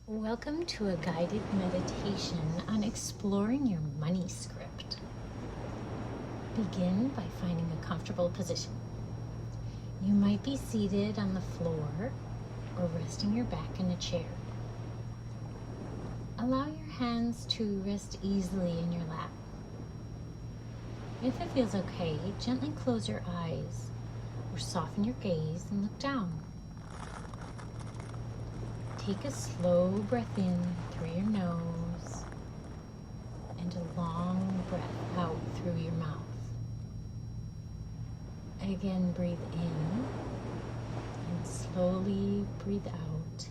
Welcome to a guided meditation on exploring your money script. Begin by finding a comfortable position. You might be seated on the floor or resting your back in a chair. Allow your hands to rest easily in your lap. If it feels okay, gently close your eyes or soften your gaze and look down. Take a slow breath in through your nose and a long breath out through your mouth. Again, breathe in and slowly breathe out.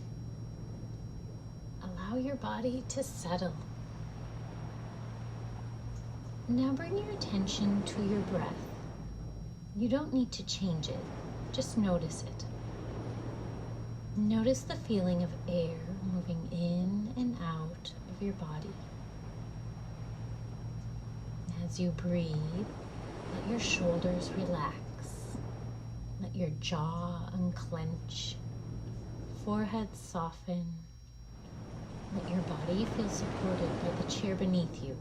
Allow your body to settle. Now bring your attention to your breath. You don't need to change it, just notice it. Notice the feeling of air moving in and out of your body. As you breathe, let your shoulders relax. Let your jaw unclench, forehead soften. Let your body feel supported by the chair beneath you.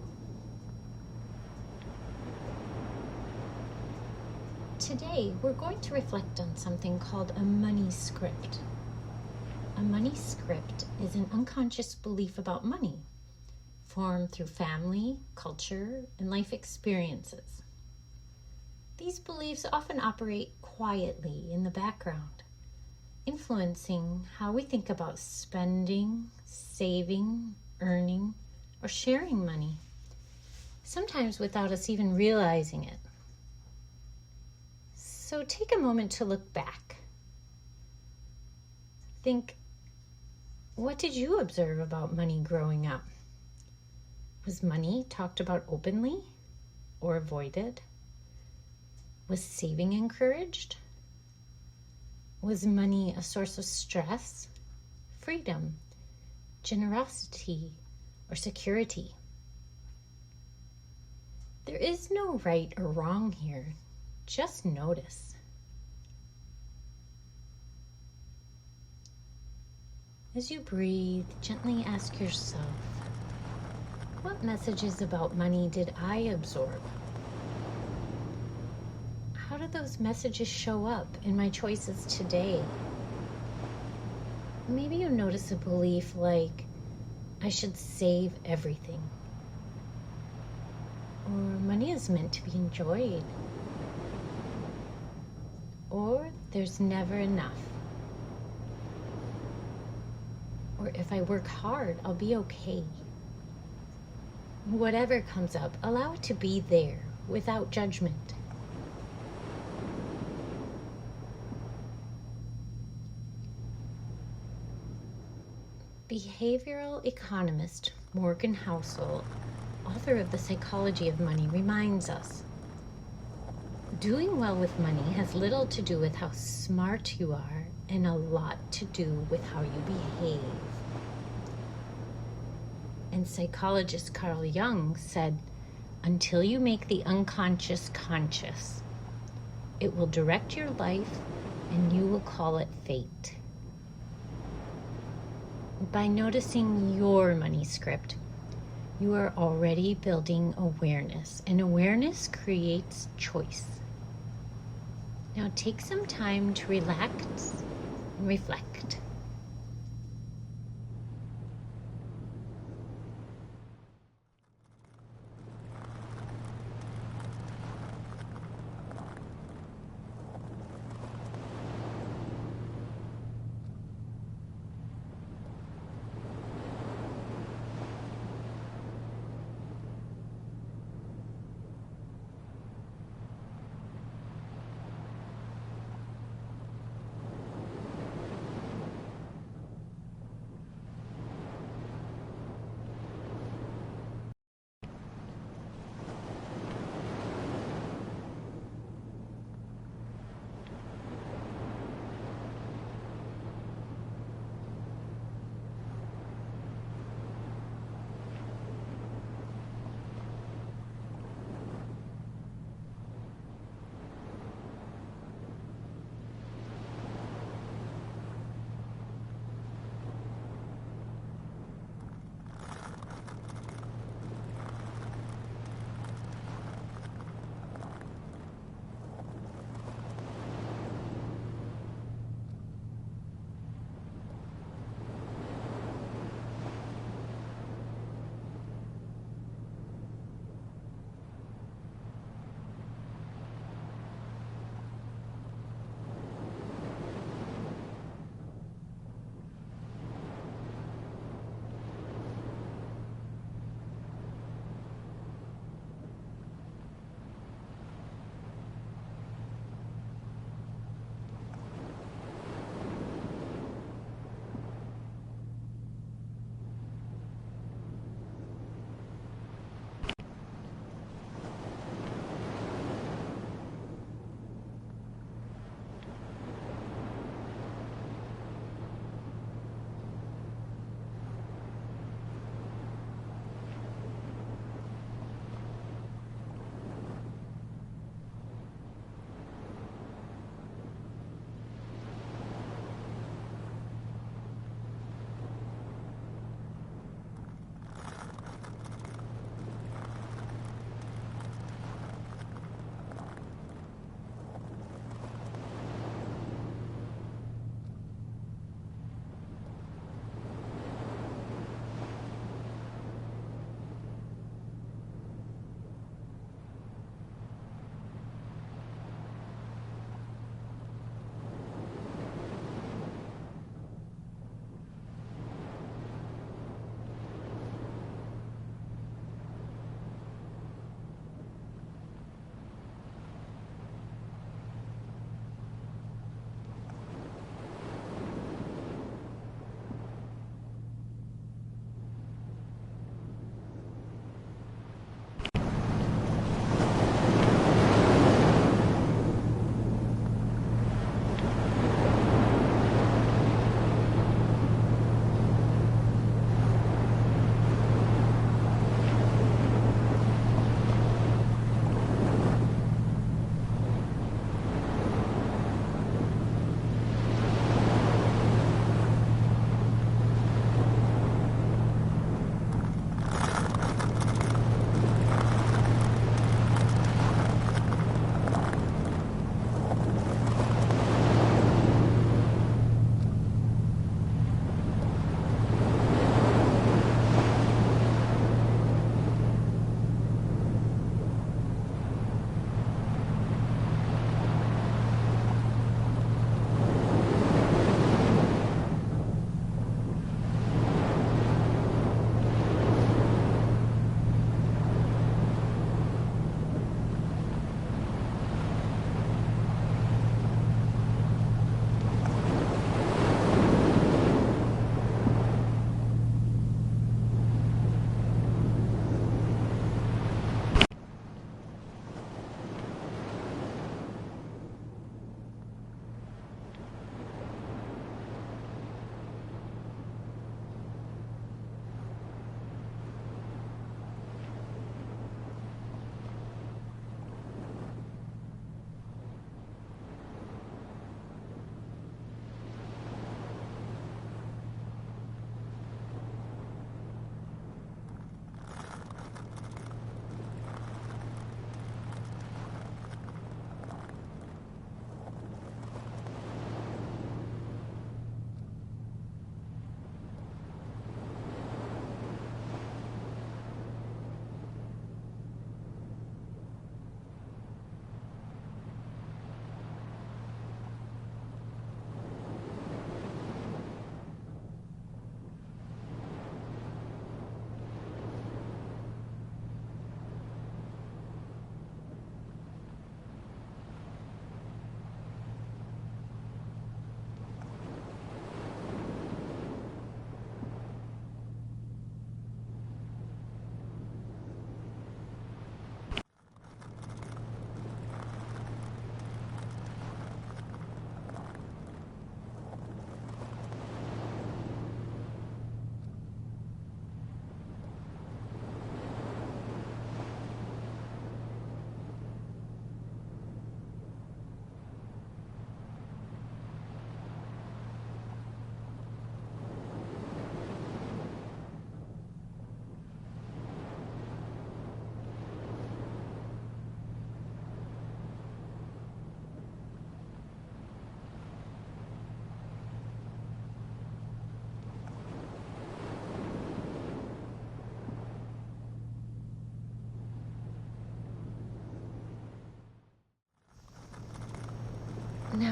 Today, we're going to reflect on something called a money script. A money script is an unconscious belief about money, formed through family, culture, and life experiences. These beliefs often operate quietly in the background, influencing how we think about spending, saving, earning, or sharing money, sometimes without us even realizing it. So take a moment to look back. Think, what did you observe about money growing up? Was money talked about openly or avoided? Was saving encouraged? Was money a source of stress, freedom, generosity, or security? There is no right or wrong here. Just notice. As you breathe, gently ask yourself, what messages about money did I absorb? How do those messages show up in my choices today? Maybe you notice a belief like, I should save everything. Or money is meant to be enjoyed. Or there's never enough. Or if I work hard, I'll be okay. Whatever comes up, allow it to be there without judgment. Behavioral economist Morgan Housel, author of The Psychology of Money, reminds us, doing well with money has little to do with how smart you are and a lot to do with how you behave. And psychologist Carl Jung said, until you make the unconscious conscious, it will direct your life and you will call it fate. By noticing your money script, you are already building awareness, and awareness creates choice. Now take some time to relax and reflect.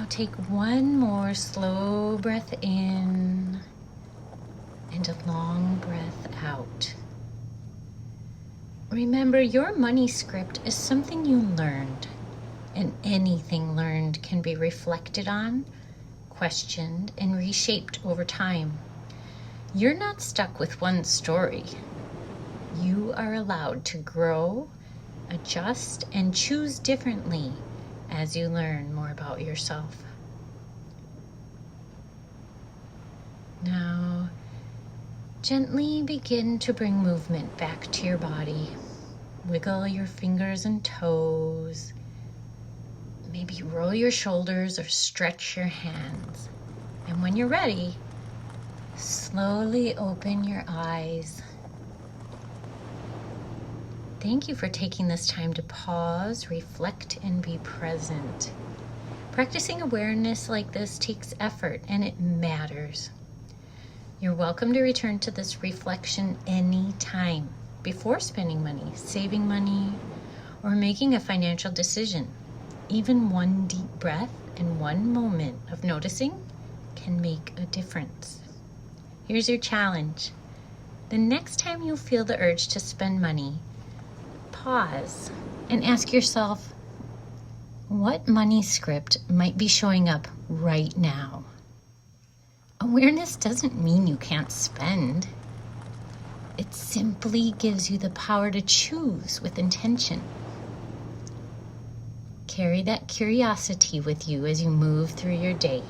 Now take one more slow breath in and a long breath out. Remember, your money script is something you learned, and anything learned can be reflected on, questioned, and reshaped over time. You're not stuck with one story. You are allowed to grow, adjust, and choose differently as you learn more about yourself. Now, gently begin to bring movement back to your body. Wiggle your fingers and toes. Maybe roll your shoulders or stretch your hands. And when you're ready, slowly open your eyes. Thank you for taking this time to pause, reflect, and be present. Practicing awareness like this takes effort, and it matters. You're welcome to return to this reflection anytime, before spending money, saving money, or making a financial decision. Even one deep breath and one moment of noticing can make a difference. Here's your challenge. The next time you feel the urge to spend money, pause and ask yourself, what money script might be showing up right now? Awareness doesn't mean you can't spend. It simply gives you the power to choose with intention. Carry that curiosity with you as you move through your day.